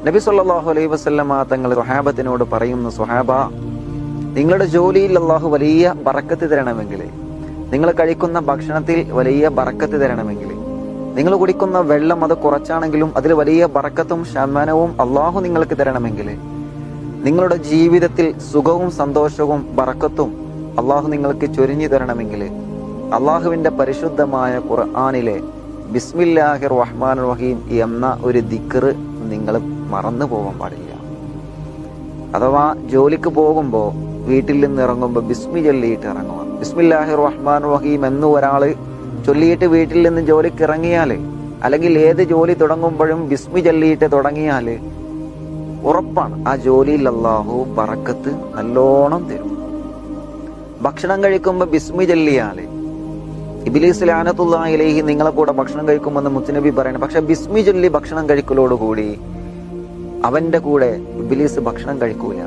നബി സല്ലല്ലാഹു അലൈഹി വസല്ലമ തങ്ങൾ സ്വഹാബത്തിനോട് പറയുന്നു, സ്വഹാബ, നിങ്ങളുടെ ജോലിയിൽ അല്ലാഹു വലിയ ബറക്കത്ത് തരണമെങ്കിൽ, നിങ്ങൾ കഴിക്കുന്ന ഭക്ഷണത്തിൽ വലിയ ബറക്കത്ത് തരണമെങ്കിൽ, നിങ്ങൾ കുടിക്കുന്ന വെള്ളം അത് കുറച്ചാണെങ്കിലും അതിൽ വലിയ ബറക്കത്തും ശമനവും അല്ലാഹു നിങ്ങൾക്ക് തരണമെങ്കിൽ, നിങ്ങളുടെ ജീവിതത്തിൽ സുഖവും സന്തോഷവും ബറക്കത്തും അല്ലാഹു നിങ്ങൾക്ക് ചൊരിഞ്ഞു തരണമെങ്കിൽ, അള്ളാഹുവിന്റെ പരിശുദ്ധമായ ഖുർആനിലെ ബിസ്മില്ലാഹിർ റഹ്മാനിർ റഹീം എന്ന ഒരു ദിക്ർ നിങ്ങൾ മറന്നു പോകാൻ പാടില്ല. അഥവാ ജോലിക്ക് പോകുമ്പോൾ വീട്ടിൽ നിന്ന് ഇറങ്ങുമ്പോൾ ബിസ്മി ചൊല്ലിയിട്ട് ഇറങ്ങുക. ബിസ്മില്ലാഹിർ റഹ്മാനിർ റഹീം എന്ന് ഒരാള് ചൊല്ലിയിട്ട് വീട്ടിൽ നിന്ന് ജോലിക്ക് ഇറങ്ങിയാല്, അല്ലെങ്കിൽ ഏത് ജോലി തുടങ്ങുമ്പോഴും ബിസ്മി ചൊല്ലിയിട്ട് തുടങ്ങിയാല് ഉറപ്പാണ് ആ ജോലിയിൽ അല്ലാഹു ബറക്കത്ത് നല്ലോണം തരും. ഭക്ഷണം കഴിക്കുമ്പോൾ ബിസ്മി ചൊല്ലിയാല് ഇബ്ലീസ് ലഅനത്തുല്ലാഹി അലൈഹി നിങ്ങളെ കൂടെ ഭക്ഷണം കഴിക്കുമെന്ന് മുത്തുനബി പറയണം. പക്ഷെ ബിസ്മി ചൊല്ലി ഭക്ഷണം കഴിക്കലോടുകൂടി അവന്റെ കൂടെ ഇബ്ലീസ് ഭക്ഷണം കഴിക്കൂല.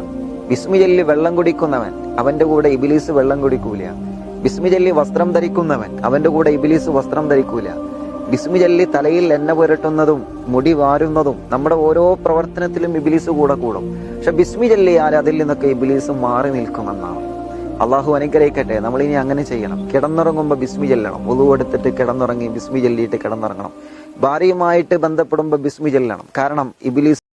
ബിസ്മി ചൊല്ലി വെള്ളം കുടിക്കുന്നവൻ അവന്റെ കൂടെ ഇബ്ലീസ് വെള്ളം കുടിക്കൂല. ബിസ്മി ചൊല്ലി വസ്ത്രം ധരിക്കുന്നവൻ അവന്റെ കൂടെ ഇബ്ലീസ് വസ്ത്രം ധരിക്കൂല. ബിസ്മി ചൊല്ലി തലയിൽ എണ്ണ പുരട്ടുന്നതും മുടി വാരുന്നതും നമ്മുടെ ഓരോ പ്രവർത്തനത്തിലും ഇബ്ലീസ് കൂടെ കൂടും. പക്ഷെ ബിസ്മി ചൊല്ലിയാൽ അതിൽ നിന്നൊക്കെ ഇബ്ലീസ് മാറി നിൽക്കുമെന്നാണ്. അള്ളാഹു അനുഗ്രഹിക്കട്ടെ. നമ്മളിനി അങ്ങനെ ചെയ്യണം. കിടന്നുറങ്ങുമ്പോൾ ബിസ്മി ചൊല്ലണം. വുളു എടുത്തിട്ട് കിടന്നുറങ്ങി ബിസ്മി ചൊല്ലിയിട്ട് കിടന്നുറങ്ങണം. ഭാര്യയുമായിട്ട് ബന്ധപ്പെടുമ്പോൾ ബിസ്മി ചൊല്ലണം. കാരണം ഇബ്ലീസ്